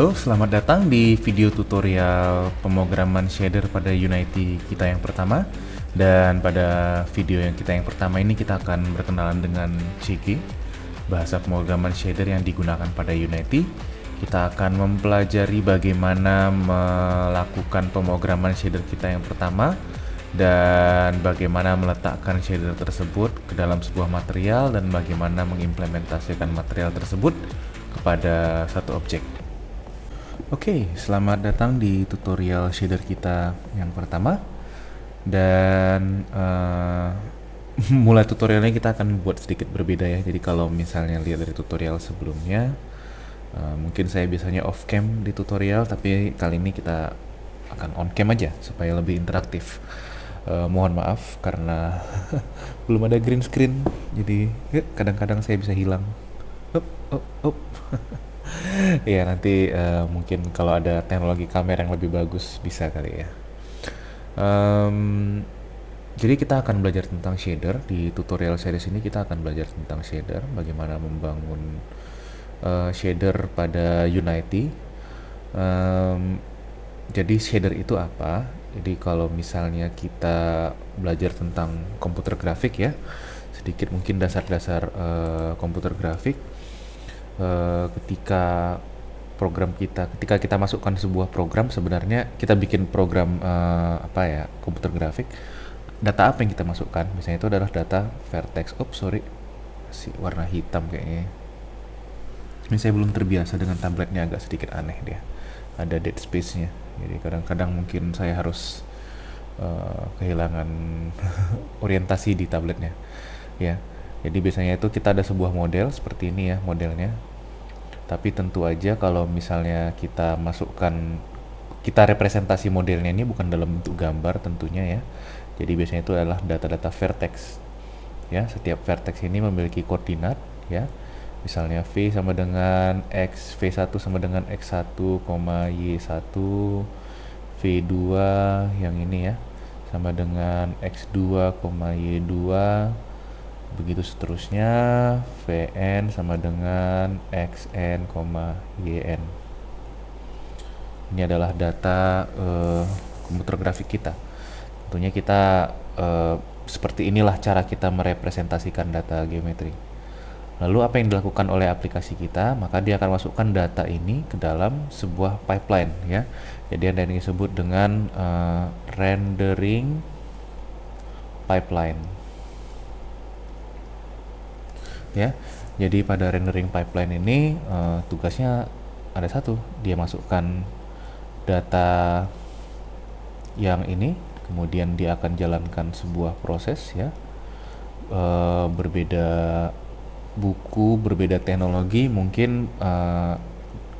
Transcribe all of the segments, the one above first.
Halo, selamat datang di video tutorial pemrograman shader pada Unity kita yang pertama. Dan pada video yang kita yang pertama ini kita akan berkenalan dengan CG, bahasa pemrograman shader yang digunakan pada Unity. Kita akan mempelajari bagaimana melakukan pemrograman shader kita yang pertama dan bagaimana meletakkan shader tersebut ke dalam sebuah material dan bagaimana mengimplementasikan material tersebut kepada satu objek. Oke, selamat datang di tutorial shader kita yang pertama. Dan mulai tutorialnya kita akan buat sedikit berbeda ya. Jadi kalau misalnya lihat dari tutorial sebelumnya, mungkin saya biasanya off cam di tutorial, tapi kali ini kita akan on cam aja supaya lebih interaktif. Mohon maaf karena belum ada green screen, jadi kadang-kadang saya bisa hilang. Up. Ya nanti mungkin kalau ada teknologi kamera yang lebih bagus bisa kali ya. Jadi kita akan belajar tentang shader. Di tutorial series ini kita akan belajar tentang shader, bagaimana membangun shader pada Unity. Jadi shader itu apa? Jadi kalau misalnya kita belajar tentang komputer grafik ya, sedikit mungkin dasar-dasar komputer grafik. Ketika kita masukkan sebuah program, sebenarnya kita bikin program komputer grafik, data apa yang kita masukkan biasanya itu adalah data vertex. Si warna hitam kayaknya ini, saya belum terbiasa dengan tabletnya, agak sedikit aneh dia, ada dead space nya, jadi kadang-kadang mungkin saya harus kehilangan orientasi di tabletnya ya. Jadi biasanya itu kita ada sebuah model seperti ini ya modelnya. Tapi tentu aja kalau misalnya kita representasi modelnya ini bukan dalam bentuk gambar tentunya ya. Jadi biasanya itu adalah data-data vertex. Ya, setiap vertex ini memiliki koordinat ya. Misalnya V sama dengan X, V1 sama dengan X1, Y1, V2 yang ini ya, sama dengan X2, Y2, begitu seterusnya. Vn sama dengan xn, yn. Ini adalah data komputer grafik kita. Tentunya kita seperti inilah cara kita merepresentasikan data geometri. Lalu apa yang dilakukan oleh aplikasi kita? Maka dia akan masukkan data ini ke dalam sebuah pipeline ya. Jadi ada yang disebut dengan rendering pipeline ya. Jadi pada rendering pipeline ini tugasnya ada satu, dia masukkan data yang ini, kemudian dia akan jalankan sebuah proses ya. Berbeda buku, berbeda teknologi, mungkin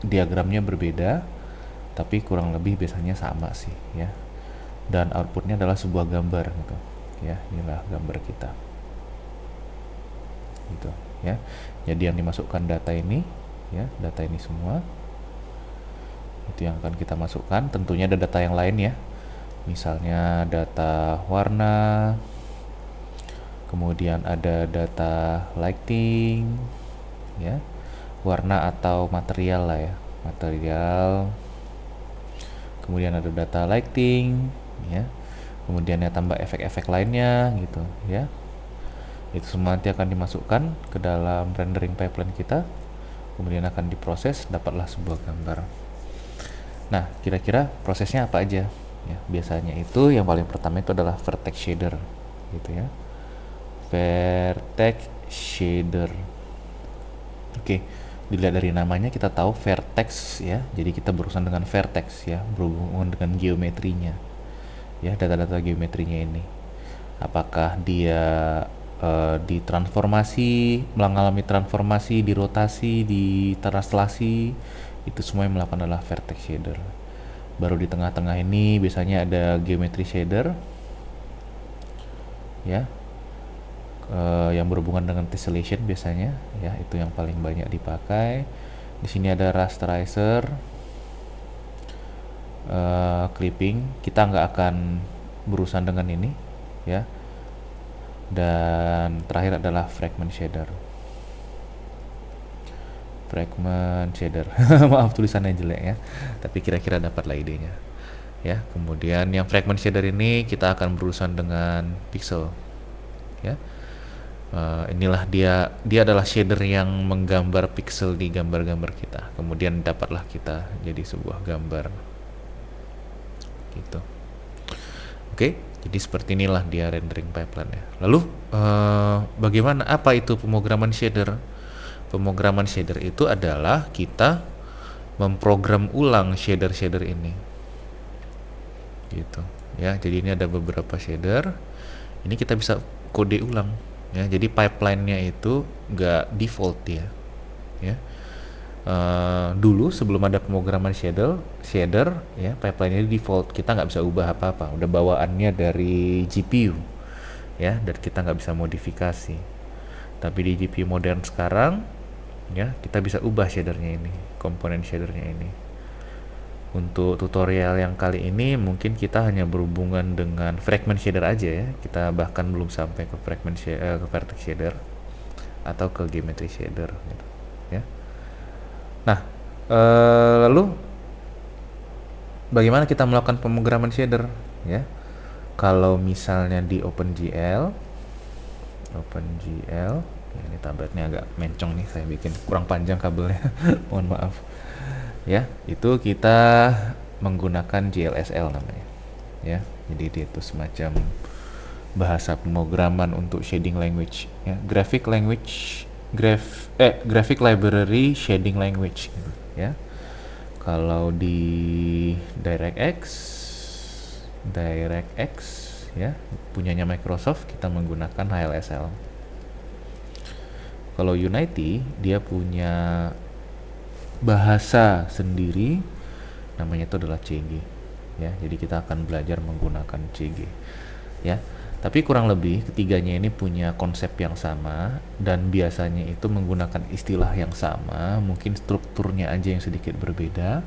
diagramnya berbeda, tapi kurang lebih biasanya sama sih ya. Dan outputnya adalah sebuah gambar gitu ya. Inilah gambar kita gitu ya. Jadi yang dimasukkan data ini ya, data ini semua itu yang akan kita masukkan. Tentunya ada data yang lain ya, misalnya data warna, kemudian ada data lighting ya, warna atau material lah ya, material. Kemudian ada data lighting ya, kemudian ya tambah efek-efek lainnya gitu ya. Itu semua nanti akan dimasukkan ke dalam rendering pipeline kita, kemudian akan diproses, dapatlah sebuah gambar. Nah, kira-kira prosesnya apa aja ya? Biasanya itu yang paling pertama itu adalah vertex shader gitu ya. Vertex shader. Oke, dilihat dari namanya kita tahu vertex ya. Jadi kita berurusan dengan vertex ya, berhubungan dengan geometrinya ya, data-data geometrinya ini. Apakah dia ditransformasi, mengalami transformasi, dirotasi, ditranslasi, itu semua yang melakukan adalah vertex shader. Baru di tengah-tengah ini biasanya ada geometry shader ya, yang berhubungan dengan tessellation biasanya ya, itu yang paling banyak dipakai. Di sini ada rasterizer, clipping, kita nggak akan berurusan dengan ini ya. Dan terakhir adalah fragment shader. fragment shader. Maaf tulisannya jelek ya, tapi kira-kira dapatlah idenya ya. Kemudian yang fragment shader ini kita akan berurusan dengan pixel ya. Inilah dia adalah shader yang menggambar pixel di gambar-gambar kita, kemudian dapatlah kita jadi sebuah gambar gitu. Oke, jadi seperti inilah dia rendering pipeline-nya. Lalu bagaimana, apa itu pemrograman shader? Pemrograman shader itu adalah kita memprogram ulang shader-shader ini gitu ya. Jadi ini ada beberapa shader, ini kita bisa kode ulang ya. Jadi pipeline-nya itu nggak default ya. Dulu sebelum ada pemrograman shader ya, pipeline-nya default, kita nggak bisa ubah apa-apa, udah bawaannya dari GPU ya, dan kita nggak bisa modifikasi. Tapi di GPU modern sekarang ya, kita bisa ubah shadernya ini, komponen shadernya ini. Untuk tutorial yang kali ini mungkin kita hanya berhubungan dengan fragment shader aja ya, kita bahkan belum sampai ke fragment ke vertex shader atau ke geometry shader gitu ya. Nah, lalu bagaimana kita melakukan pemrograman shader ya? Kalau misalnya di OpenGL, ya, ini tabletnya agak mencong nih, saya bikin kurang panjang kabelnya, mohon maaf ya. Itu kita menggunakan GLSL namanya ya. Jadi dia itu semacam bahasa pemrograman untuk shading language ya, graphic library shading language gitu ya. Kalau di DirectX ya, punyanya Microsoft, kita menggunakan HLSL. Kalau Unity dia punya bahasa sendiri, namanya itu adalah CG ya. Jadi kita akan belajar menggunakan CG ya. Tapi kurang lebih ketiganya ini punya konsep yang sama dan biasanya itu menggunakan istilah yang sama, mungkin strukturnya aja yang sedikit berbeda.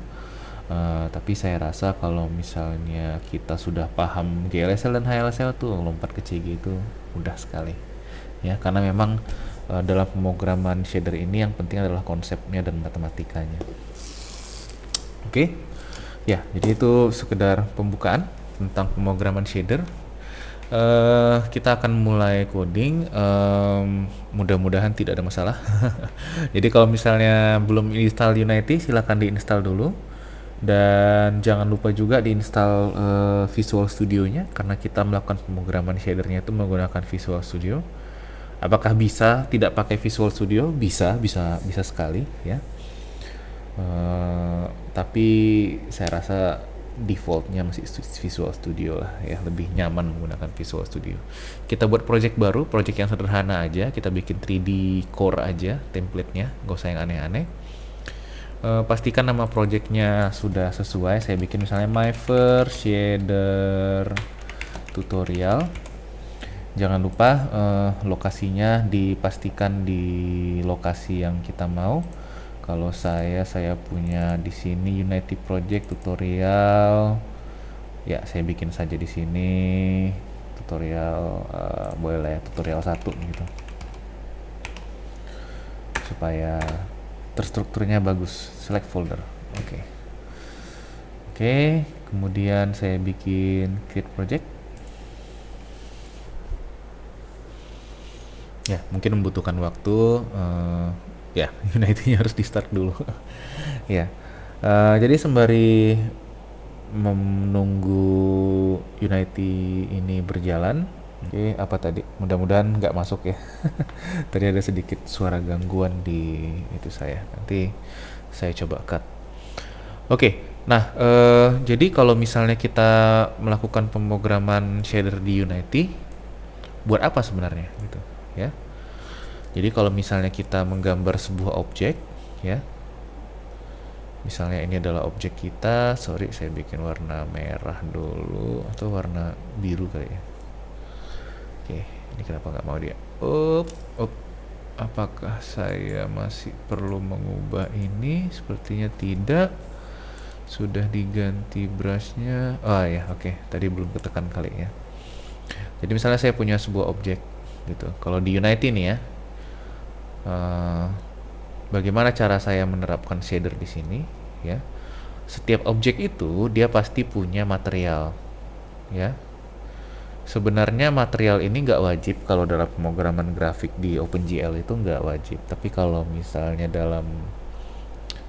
Tapi saya rasa kalau misalnya kita sudah paham GLSL dan HLSL tuh, lompat ke CG itu mudah sekali ya, karena memang dalam pemrograman shader ini yang penting adalah konsepnya dan matematikanya. Oke ya, jadi itu sekedar pembukaan tentang pemrograman shader. Kita akan mulai coding, mudah-mudahan tidak ada masalah. Jadi kalau misalnya belum install Unity, silahkan diinstal dulu, dan jangan lupa juga diinstal Visual Studio-nya, karena kita melakukan pemrograman shadernya itu menggunakan Visual Studio. Apakah bisa tidak pakai Visual Studio? Bisa sekali ya. Tapi saya rasa defaultnya masih Visual Studio lah ya, lebih nyaman menggunakan Visual Studio. Kita buat project baru, project yang sederhana aja, kita bikin 3D core aja templatenya, gak usah yang aneh-aneh. Pastikan nama projectnya sudah sesuai. Saya bikin misalnya my first shader tutorial. Jangan lupa lokasinya dipastikan di lokasi yang kita mau. Kalau saya punya di sini Unity Project tutorial. Ya, saya bikin saja di sini tutorial, boleh lah ya, tutorial 1 gitu. Supaya terstrukturnya bagus. Select folder. Oke, kemudian saya bikin create project. Ya, mungkin membutuhkan waktu. Ya, Unity harus di start dulu. Ya, jadi sembari menunggu Unity ini berjalan, apa tadi? Mudah-mudahan nggak masuk ya. Tadi ada sedikit suara gangguan di itu saya. Nanti saya coba cut. Nah, jadi kalau misalnya kita melakukan pemrograman shader di Unity, buat apa sebenarnya gitu ya? Jadi kalau misalnya kita menggambar sebuah objek ya, misalnya ini adalah objek kita, saya bikin warna merah dulu atau warna biru kali ya. Ini kenapa nggak mau dia? Apakah saya masih perlu mengubah ini? Sepertinya tidak. Sudah diganti brushnya. Tadi belum ketekan kali ya. Jadi misalnya saya punya sebuah objek gitu. Kalau di Unity nih ya, Bagaimana cara saya menerapkan shader di sini? Ya, setiap objek itu dia pasti punya material. Ya, sebenarnya material ini nggak wajib kalau dalam pemrograman grafik di OpenGL itu nggak wajib. Tapi kalau misalnya dalam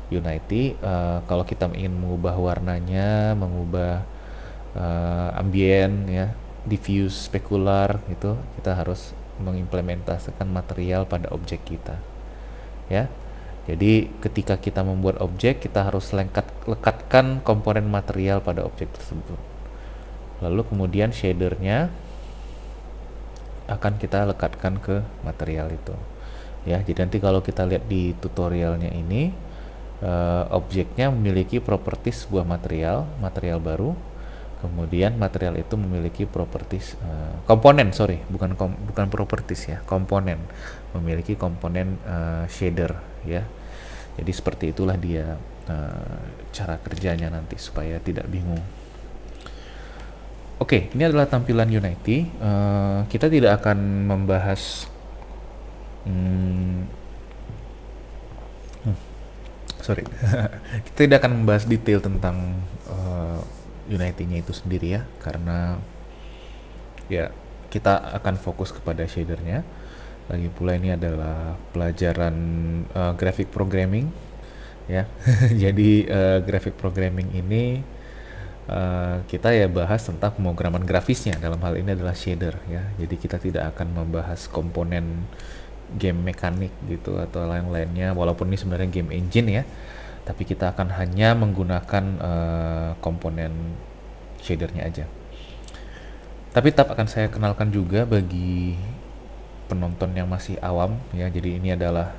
Unity, kalau kita ingin mengubah warnanya, mengubah ambien, ya, diffuse, spekular, gitu, kita harus mengimplementasikan material pada objek kita, ya. Jadi ketika kita membuat objek, kita harus lekatkan komponen material pada objek tersebut. Lalu kemudian shadernya akan kita lekatkan ke material itu. Ya, jadi nanti kalau kita lihat di tutorialnya ini, objeknya memiliki properties sebuah material baru. Kemudian material itu memiliki properties komponen, bukan properties ya, komponen, memiliki komponen shader, ya. Jadi seperti itulah dia cara kerjanya nanti supaya tidak bingung. Oke, ini adalah tampilan Unity. Kita tidak akan membahas sorry, kita tidak akan membahas detail tentang Unity-nya itu sendiri, ya, karena ya kita akan fokus kepada shadernya. Lagi pula ini adalah pelajaran graphic programming, ya. Jadi graphic programming ini kita ya bahas tentang pemrograman grafisnya, dalam hal ini adalah shader, ya. Jadi kita tidak akan membahas komponen game mekanik gitu atau lain-lainnya, walaupun ini sebenarnya game engine, ya, tapi kita akan hanya menggunakan komponen shadernya aja. Tapi tetap akan saya kenalkan juga bagi penonton yang masih awam, ya. Jadi ini adalah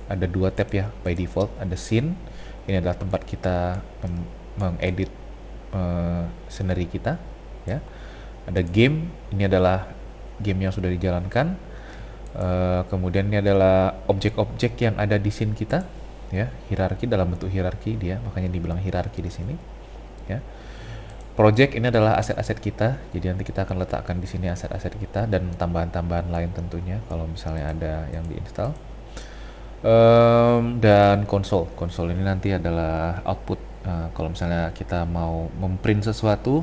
ada dua tab, ya, by default. Ada scene, ini adalah tempat kita mengedit scenery kita, ya. Ada game, ini adalah game yang sudah dijalankan. Kemudian ini adalah objek-objek yang ada di scene kita, ya, hierarki, dalam bentuk hierarki dia, makanya dibilang hierarki di sini, ya. Project ini adalah aset-aset kita, jadi nanti kita akan letakkan di sini aset-aset kita dan tambahan-tambahan lain tentunya kalau misalnya ada yang diinstal. Dan konsol ini nanti adalah output. Kalau misalnya kita mau memprint sesuatu,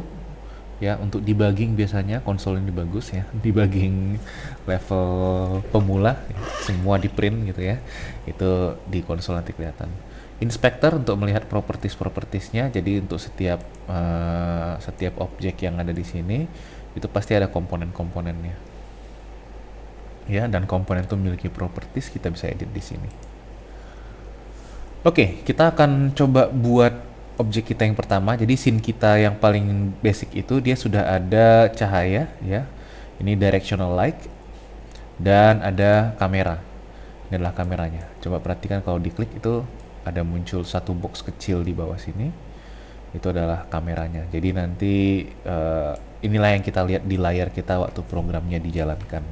ya, untuk debugging biasanya konsol ini bagus, ya, debugging level pemula, ya, semua di print gitu, ya, itu di konsol nanti kelihatan. Inspector untuk melihat properties-propertiesnya, jadi untuk setiap objek yang ada di sini itu pasti ada komponen-komponennya, ya, dan komponen itu memiliki properties, kita bisa edit di sini. Oke, kita akan coba buat objek kita yang pertama. Jadi scene kita yang paling basic itu dia sudah ada cahaya, ya. Ini directional light dan ada kamera. Ini adalah kameranya. Coba perhatikan kalau diklik itu ada muncul satu box kecil di bawah sini. Itu adalah kameranya. Jadi nanti inilah yang kita lihat di layar kita waktu programnya dijalankan.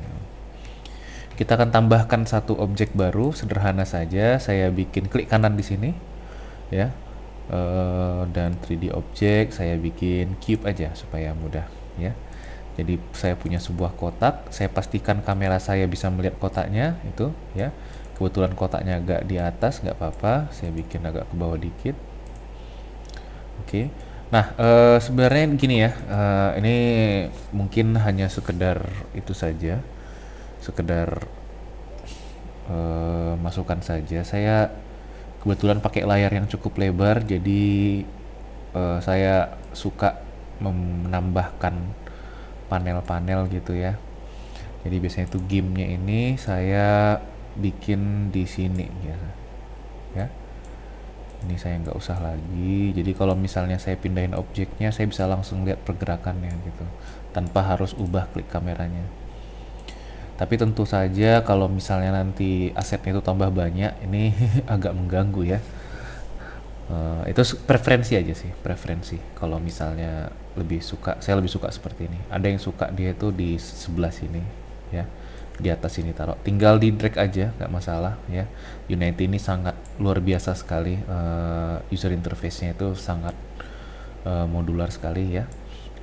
Kita akan tambahkan satu objek baru, sederhana saja. Saya bikin klik kanan di sini, ya. Dan 3D object saya bikin cube aja supaya mudah, ya. Jadi saya punya sebuah kotak, saya pastikan kamera saya bisa melihat kotaknya itu, ya. Kebetulan kotaknya agak di atas, nggak apa-apa, saya bikin agak ke bawah dikit. Oke. Nah, sebenarnya gini, ya, ini mungkin hanya sekedar itu saja, sekedar masukan saja. Saya kebetulan pakai layar yang cukup lebar, jadi saya suka menambahkan panel-panel gitu, ya. Jadi biasanya itu gamenya ini saya bikin di sini, ya. Ini saya nggak usah lagi. Jadi kalau misalnya saya pindahin objeknya, saya bisa langsung lihat pergerakannya gitu, tanpa harus ubah klik kameranya. Tapi tentu saja kalau misalnya nanti asetnya itu tambah banyak, ini agak mengganggu, ya. Itu preferensi aja sih, preferensi. Kalau misalnya saya lebih suka seperti ini. Ada yang suka dia itu di sebelah sini, ya, di atas sini taruh. Tinggal di drag aja, nggak masalah, ya. Unity ini sangat luar biasa sekali, user interface-nya itu sangat modular sekali, ya.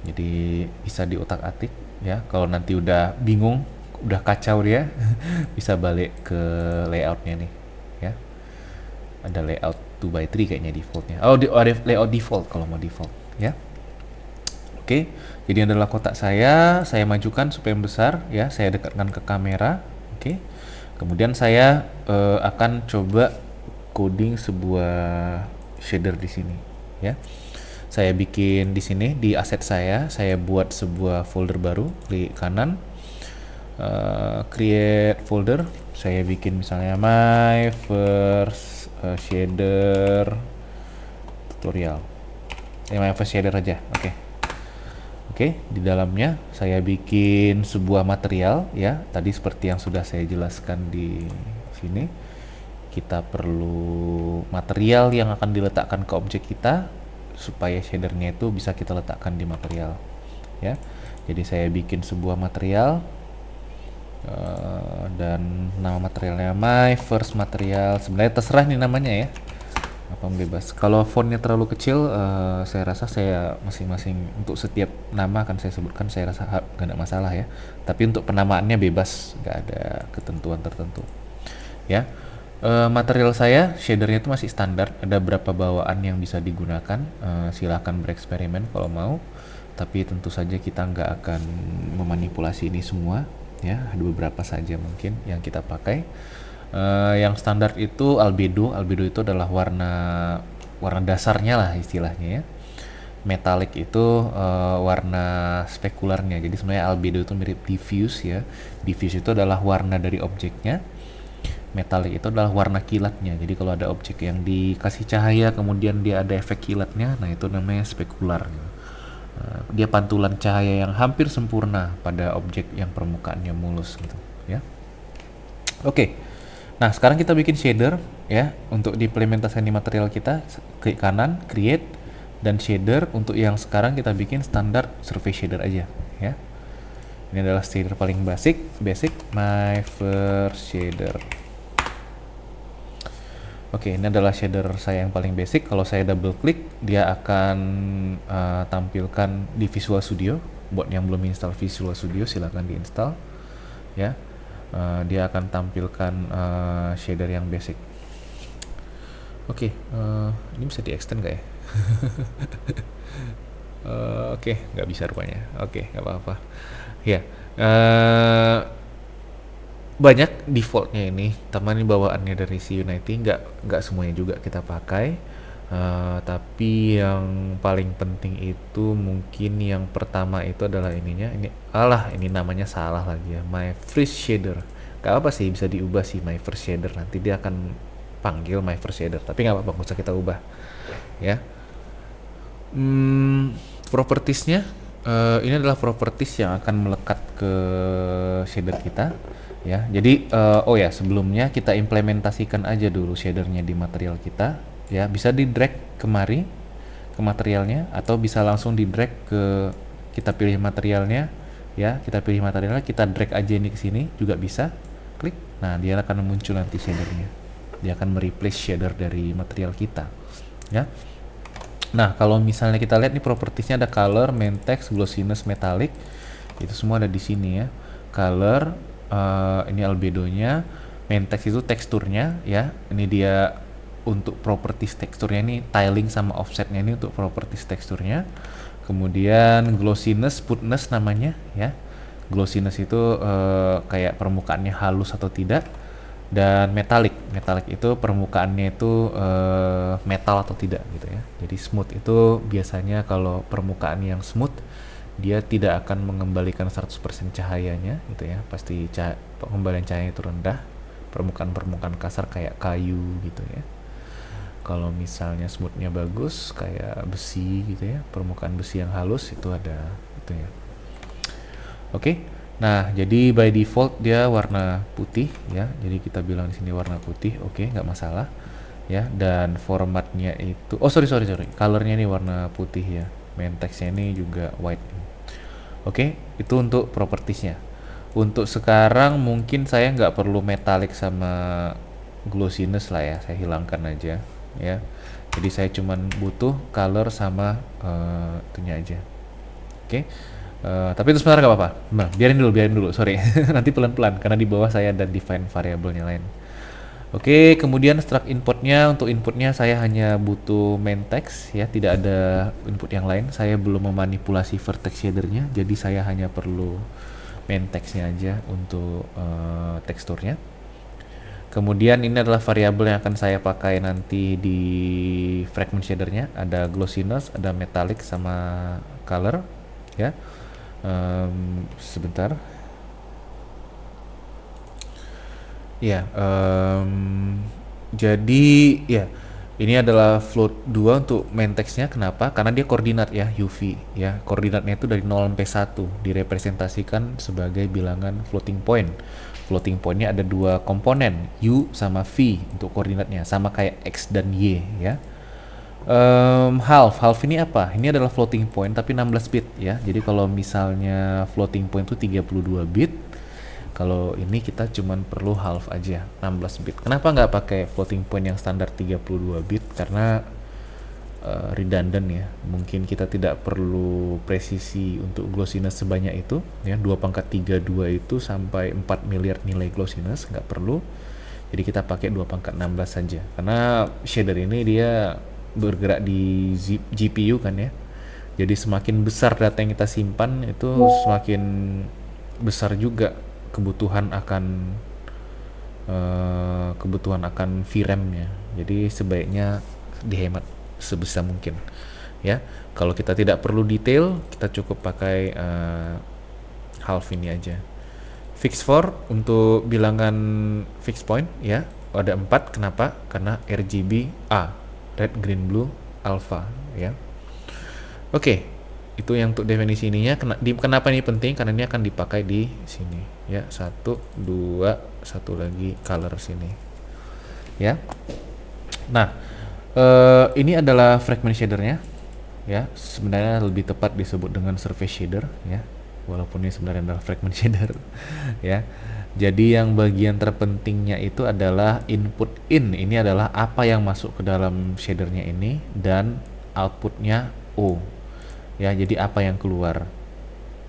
Jadi bisa diutak-atik, ya. Kalau nanti udah bingung, udah kacau dia, bisa balik ke layoutnya nih, ya. ada layout 2 by 3 kayaknya defaultnya. Oh, ada layout default kalau mau default ya. Oke, jadi adalah kotak saya majukan supaya besar ya, saya dekatkan ke kamera. Oke, kemudian saya akan coba coding sebuah shader di sini ya. Saya bikin di sini di aset saya buat sebuah folder baru, klik kanan, create folder. Saya bikin misalnya my first shader tutorial. My first shader aja, oke. Oke, di dalamnya saya bikin sebuah material ya. Tadi seperti yang sudah saya jelaskan di sini, kita perlu material yang akan diletakkan ke objek kita supaya shadernya itu bisa kita letakkan di material ya. Jadi saya bikin sebuah material dan nama materialnya my first material. Sebenarnya terserah nih namanya ya, apa bebas. Kalau fontnya terlalu kecil, saya rasa saya masing-masing untuk setiap nama akan saya sebutkan, saya rasa nggak ada masalah ya. Tapi untuk penamaannya bebas, nggak ada ketentuan tertentu ya. Material saya shadernya itu masih standar, ada berapa bawaan yang bisa digunakan. Silahkan bereksperimen kalau mau, tapi tentu saja kita nggak akan memanipulasi ini semua ya. Ada beberapa saja mungkin yang kita pakai. Yang standar itu albedo itu adalah warna dasarnya lah istilahnya ya. Metallic itu warna spekularnya. Jadi sebenarnya albedo itu mirip diffuse ya. Diffuse itu adalah warna dari objeknya. Metallic itu adalah warna kilatnya. Jadi kalau ada objek yang dikasih cahaya kemudian dia ada efek kilatnya, nah itu namanya spekular. Dia pantulan cahaya yang hampir sempurna pada objek yang permukaannya mulus gitu ya. Oke. Nah, sekarang kita bikin shader ya. Untuk diimplementasikan di material kita, klik kanan, create, dan shader. Untuk yang sekarang kita bikin standar surface shader aja ya. Ini adalah shader paling basic, my first shader. Oke, ini adalah shader saya yang paling basic. Kalau saya double klik, dia akan tampilkan di Visual Studio. Buat yang belum install Visual Studio, silahkan diinstal ya. Dia akan tampilkan shader yang basic. Oke, ini bisa di extend nggak ya? Oke, nggak bisa rupanya. Oke, nggak apa-apa. Ya, banyak defaultnya ini. Teman ini bawaannya dari si Unity, nggak semuanya juga kita pakai. Tapi yang paling penting itu mungkin yang pertama itu adalah ininya. Ini namanya salah lagi ya, my first shader. Gak apa sih, bisa diubah sih my first shader. Nanti dia akan panggil my first shader, tapi nggak apa-apa, nggak usah kita ubah ya. Propertiesnya ini adalah properties yang akan melekat ke shader kita ya. Jadi oh ya, sebelumnya kita implementasikan aja dulu shadernya di material kita ya. Bisa di drag kemari ke materialnya, atau bisa langsung di drag ke, kita pilih materialnya ya, kita pilih materialnya, kita drag aja ini ke sini juga bisa, klik. Nah, dia akan muncul nanti shadernya, dia akan mereplace shader dari material kita ya. Nah, kalau misalnya kita lihat nih propertiesnya, ada color, main text, glossiness, metallic, itu semua ada di sini ya. Color, ini albedonya, main text itu teksturnya ya. Ini dia untuk properties teksturnya, ini tiling sama offsetnya, ini untuk properties teksturnya. Kemudian glossiness, smoothness namanya ya. Glossiness itu kayak permukaannya halus atau tidak. Dan metallic itu permukaannya itu metal atau tidak gitu ya. Jadi smooth itu biasanya kalau permukaan yang smooth, dia tidak akan mengembalikan 100% cahayanya gitu ya. Pasti pengembalian cahaya itu rendah. Permukaan kasar kayak kayu gitu ya. Kalau misalnya smoothnya bagus kayak besi gitu ya, permukaan besi yang halus itu ada itu ya. Oke. Nah, jadi by default dia warna putih ya. Jadi kita bilang di sini warna putih, oke, nggak masalah ya. Dan formatnya itu, sorry, colornya ini warna putih ya. Main textnya ini juga white. Oke, itu untuk propertiesnya. Untuk sekarang mungkin saya nggak perlu metallic sama glossiness lah ya, saya hilangkan aja ya. Jadi saya cuman butuh color sama itunya aja. Oke. Tapi itu sebentar nggak apa-apa. Biarin dulu, sorry. Nanti pelan-pelan karena di bawah saya ada define variabelnya lain. Oke, kemudian struct inputnya, untuk inputnya saya hanya butuh main text ya, tidak ada input yang lain. Saya belum memanipulasi vertex shadernya, jadi saya hanya perlu main textnya aja untuk teksturnya. Kemudian ini adalah variabel yang akan saya pakai nanti di fragment shadernya. Ada glossiness, ada metallic, sama color ya. Sebentar. Ya, jadi ya ini adalah float 2 untuk main text-nya. Kenapa? Karena dia koordinat ya, UV ya. Koordinatnya itu dari 0 sampai 1 direpresentasikan sebagai bilangan floating point. Floating point-nya ada dua komponen, U sama V untuk koordinatnya, sama kayak X dan Y ya. Half ini apa? Ini adalah floating point tapi 16 bit ya. Jadi kalau misalnya floating point itu 32 bit, kalau ini kita cuman perlu half aja, 16 bit. Kenapa nggak pakai floating point yang standar 32 bit? Karena redundant ya. Mungkin kita tidak perlu presisi untuk glossiness sebanyak itu ya. 2/32 itu sampai 4 miliar nilai glossiness nggak perlu. Jadi kita pakai 2/16 saja. Karena shader ini dia bergerak di GPU kan ya. Jadi semakin besar data yang kita simpan itu semakin besar juga kebutuhan akan VRAM-nya. Jadi sebaiknya dihemat sebesar mungkin ya. Kalau kita tidak perlu detail, kita cukup pakai half ini aja. Fix for untuk bilangan fix point ya, ada 4. Kenapa? Karena RGB A, red, green, blue, alpha ya. Oke, itu yang untuk definisi ininya. Kenapa ini penting? Karena ini akan dipakai di sini ya. 1, 2, satu lagi color sini ya. Nah, ini adalah fragment shadernya ya. Sebenarnya lebih tepat disebut dengan surface shader ya, walaupun ini sebenarnya adalah fragment shader ya. Jadi yang bagian terpentingnya itu adalah input in. Ini adalah apa yang masuk ke dalam shadernya ini, dan outputnya O ya. Jadi apa yang keluar,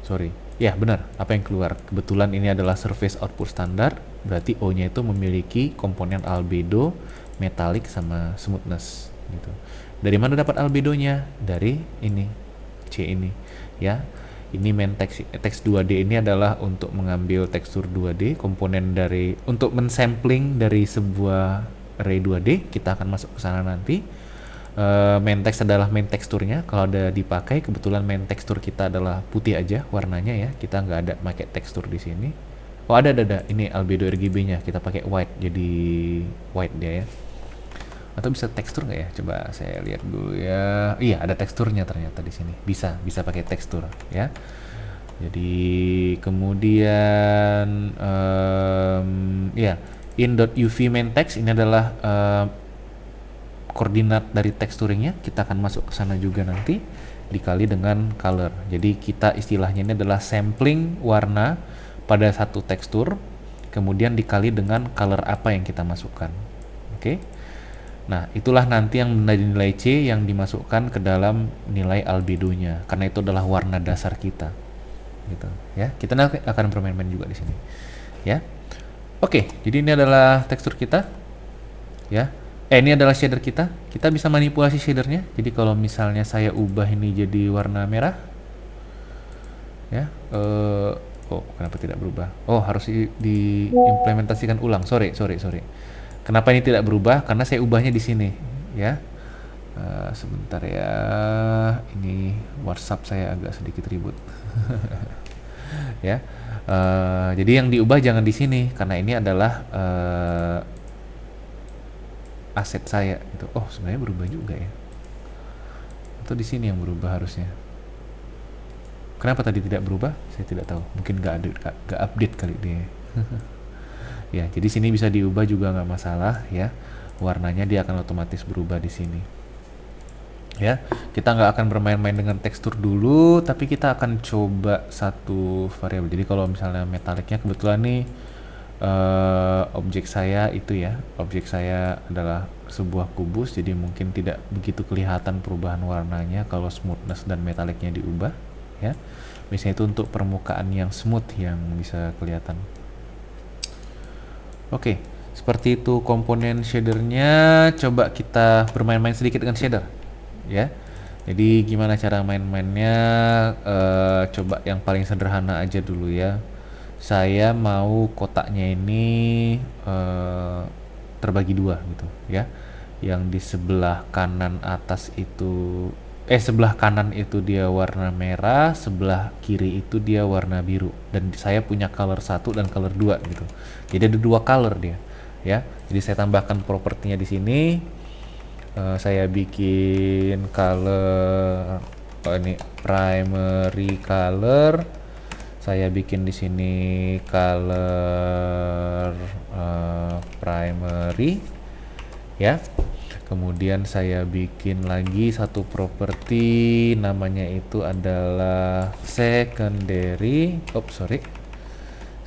sorry ya, benar, apa yang keluar. Kebetulan ini adalah surface output standar, berarti O nya itu memiliki komponen albedo, metallic, sama smoothness gitu. Dari mana dapat albedonya? Dari ini C ini ya. Ini main text 2D ini adalah untuk mengambil tekstur 2D, komponen dari untuk mensampling dari sebuah array 2D. Kita akan masuk ke sana nanti. Main text adalah main teksturnya. Kalau ada dipakai, kebetulan main tekstur kita adalah putih aja warnanya ya. Kita nggak ada pakai tekstur di sini. Oh ada. Ini albedo RGB-nya kita pakai white, jadi white dia ya. Atau bisa tekstur nggak ya? Coba saya lihat dulu ya. Iya, ada teksturnya ternyata di sini. Bisa pakai tekstur ya. Jadi kemudian ya, in.uv main text ini adalah koordinat dari teksturingnya. Kita akan masuk ke sana juga nanti, dikali dengan color. Jadi kita istilahnya ini adalah sampling warna pada satu tekstur, kemudian dikali dengan color apa yang kita masukkan. Oke. Nah, itulah nanti yang menjadi nilai C yang dimasukkan ke dalam nilai albedonya, karena itu adalah warna dasar kita. Gitu, ya. Kita nanti akan bermain-main juga di sini. Ya. Oke, jadi ini adalah tekstur kita. Ya. Ini adalah shader kita. Kita bisa manipulasi shadernya. Jadi kalau misalnya saya ubah ini jadi warna merah. Ya. Oh, kenapa tidak berubah? Oh, harus diimplementasikan ulang. Sorry. Kenapa ini tidak berubah? Karena saya ubahnya di sini, ya. Sebentar ya. Ini WhatsApp saya agak sedikit ribut, ya. Jadi yang diubah jangan di sini, karena ini adalah aset saya. Gitu. Oh, sebenarnya berubah juga ya. Atau di sini yang berubah harusnya. Kenapa tadi tidak berubah? Saya tidak tahu. Mungkin nggak update kali dia. Ya, jadi sini bisa diubah juga nggak masalah ya. Warnanya dia akan otomatis berubah di sini. Ya, kita nggak akan bermain-main dengan tekstur dulu, tapi kita akan coba satu variabel. Jadi kalau misalnya metallicnya, kebetulan nih objek saya itu ya, objek saya adalah sebuah kubus, jadi mungkin tidak begitu kelihatan perubahan warnanya kalau smoothness dan metallicnya diubah ya. Misalnya itu untuk permukaan yang smooth yang bisa kelihatan. Oke, Seperti itu komponen shadernya. Coba kita bermain-main sedikit dengan shader, ya. Jadi gimana cara main-mainnya? Coba yang paling sederhana aja dulu ya. Saya mau kotaknya ini terbagi dua gitu ya. Yang di sebelah kanan atas itu sebelah kanan itu dia warna merah, sebelah kiri itu dia warna biru. Dan saya punya color 1 dan color 2 gitu. Jadi ada dua color dia ya. Jadi saya tambahkan propertinya di sini. Saya bikin color ini primary color. Saya bikin di sini color primary ya. Kemudian saya bikin lagi satu properti, namanya itu adalah secondary.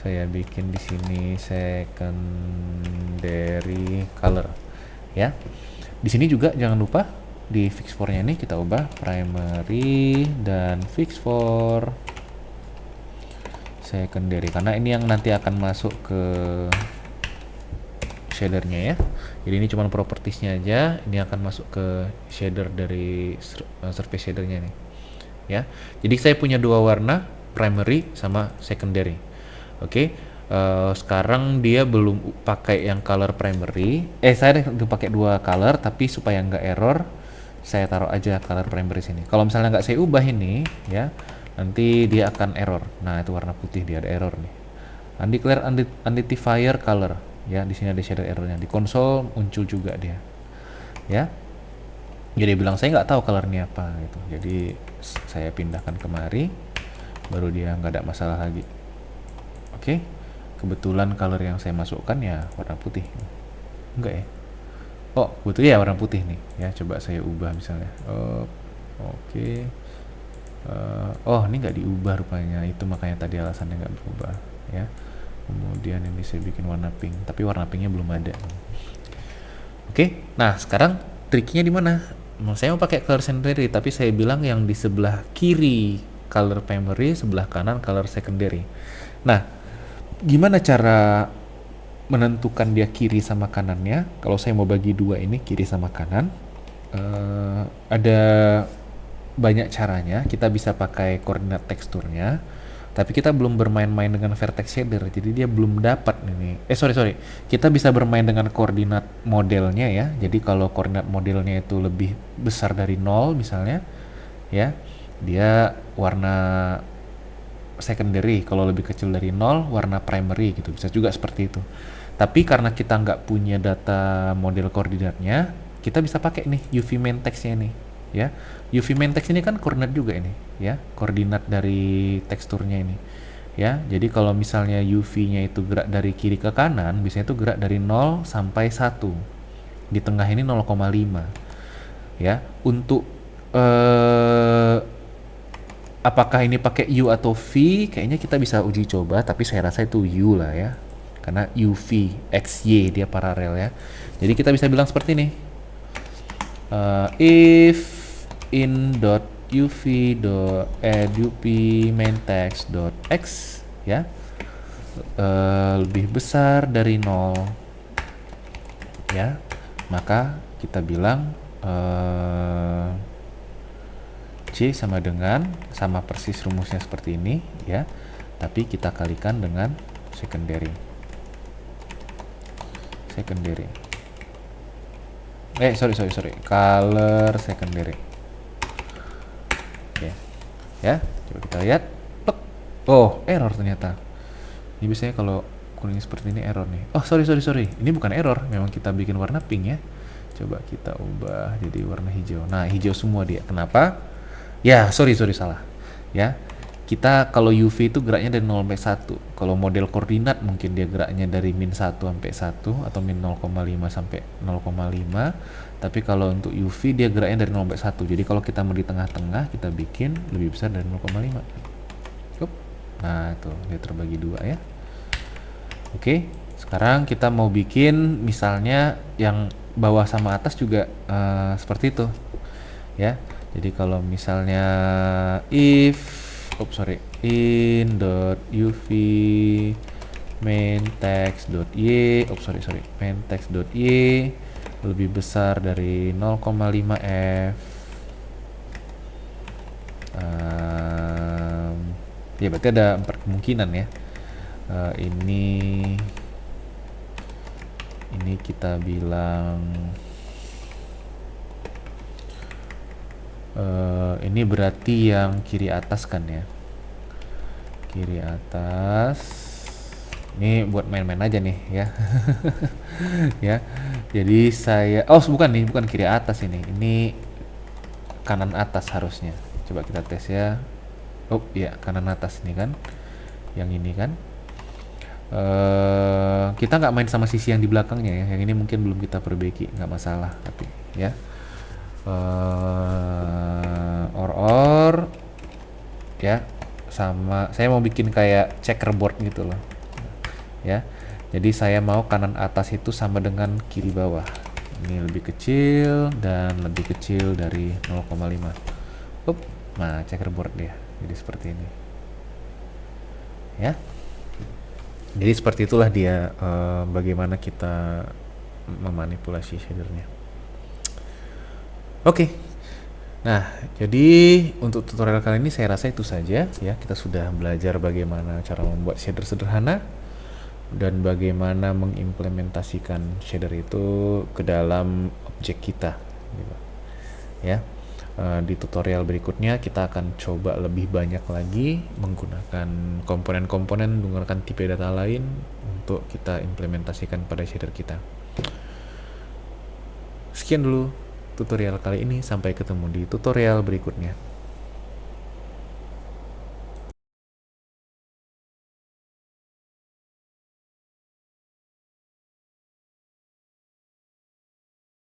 Saya bikin di sini secondary color ya. Di sini juga jangan lupa di fix for-nya ini kita ubah primary dan fix for secondary, karena ini yang nanti akan masuk ke shadernya ya. Jadi ini cuma propertiesnya aja, ini akan masuk ke shader dari surface shadernya nih ya. Jadi saya punya dua warna, primary sama secondary. Oke. Sekarang dia belum pakai yang color primary. Saya udah pakai dua color, tapi supaya nggak error saya taruh aja color primary sini. Kalau misalnya nggak saya ubah ini ya, nanti dia akan error. Nah, itu warna putih, dia ada error nih. Undeclare identifier color ya. Di sini ada shader errornya. Di konsol muncul juga dia ya. Jadi bilang saya nggak tahu colornya apa gitu. Jadi saya pindahkan kemari, baru dia nggak ada masalah lagi. Oke. Kebetulan color yang saya masukkan ya warna putih. Enggak ya? Oh, betul ya, warna putih nih ya. Coba saya ubah misalnya. Oke. Oh, ini nggak diubah rupanya. Itu makanya tadi alasannya nggak berubah ya. Kemudian ini saya bikin warna pink, tapi warna pinknya belum ada. Oke, nah sekarang triknya di mana? Saya mau pakai color secondary, tapi saya bilang yang di sebelah kiri color primary, sebelah kanan color secondary. Nah, gimana cara menentukan dia kiri sama kanannya? Kalau saya mau bagi dua ini kiri sama kanan, ada banyak caranya. Kita bisa pakai koordinat teksturnya, tapi kita belum bermain-main dengan vertex shader, jadi dia belum dapat ini. Sorry, kita bisa bermain dengan koordinat modelnya ya. Jadi kalau koordinat modelnya itu lebih besar dari 0 misalnya ya, dia warna secondary. Kalau lebih kecil dari 0 warna primary gitu, bisa juga seperti itu. Tapi karena kita nggak punya data model koordinatnya, kita bisa pakai nih UV main text-nya nih ya. UV main text ini kan koordinat juga ini ya, koordinat dari teksturnya ini ya. Jadi kalau misalnya UV-nya itu gerak dari kiri ke kanan, biasanya itu gerak dari 0 sampai 1. Di tengah ini 0,5 ya. Untuk apakah ini pakai U atau V, kayaknya kita bisa uji coba, tapi saya rasa itu U lah ya, karena UV XY dia paralel ya. Jadi kita bisa bilang seperti ini, if in dot uv dot add up main text dot x ya, lebih besar dari 0 ya, maka kita bilang C sama dengan, sama persis rumusnya seperti ini ya, tapi kita kalikan dengan secondary. Sorry, color secondary. Oke ya, coba kita lihat. Oh, error ternyata. Ini biasanya kalau kuning seperti ini error nih. Oh, sorry, ini bukan error, memang kita bikin warna pink ya. Coba kita ubah jadi warna hijau. Nah, hijau semua dia. Kenapa? Ya, sorry, salah ya. Kita kalau UV itu geraknya dari 0 sampai 1. Kalau model koordinat mungkin dia geraknya dari min 1 sampai 1 atau min 0,5 sampai 0,5. Tapi kalau untuk UV dia geraknya dari 0 sampai 1. Jadi kalau kita mau di tengah-tengah, kita bikin lebih besar dari 0,5. Nah, itu dia terbagi dua ya. Oke, sekarang kita mau bikin misalnya yang bawah sama atas juga seperti itu ya. Jadi kalau misalnya in dot uv main text.y, main text.y lebih besar dari 0,5 f. Ya berarti ada 4 kemungkinan ya. Ini kita bilang ini berarti yang kiri atas kan ya, kiri atas. Ini buat main-main aja nih ya. Ya, jadi saya bukan kiri atas, ini kanan atas harusnya. Coba kita tes ya. Oh iya, kanan atas nih kan, yang ini kan. Kita nggak main sama sisi yang di belakangnya ya, yang ini mungkin belum kita perbaiki, nggak masalah tapi ya. Or ya, sama saya mau bikin kayak checkerboard gitu loh ya. Jadi saya mau kanan atas itu sama dengan kiri bawah, ini lebih kecil dan lebih kecil dari 0,5. Nah checkerboard dia jadi seperti ini ya. Jadi seperti itulah dia bagaimana kita memanipulasi shadernya. Oke. Nah, jadi untuk tutorial kali ini saya rasa itu saja ya. Kita sudah belajar bagaimana cara membuat shader sederhana dan bagaimana mengimplementasikan shader itu ke dalam objek kita gitu. Ya. Di tutorial berikutnya kita akan coba lebih banyak lagi menggunakan komponen-komponen, menggunakan tipe data lain untuk kita implementasikan pada shader kita. Sekian dulu tutorial kali ini, sampai ketemu di tutorial berikutnya.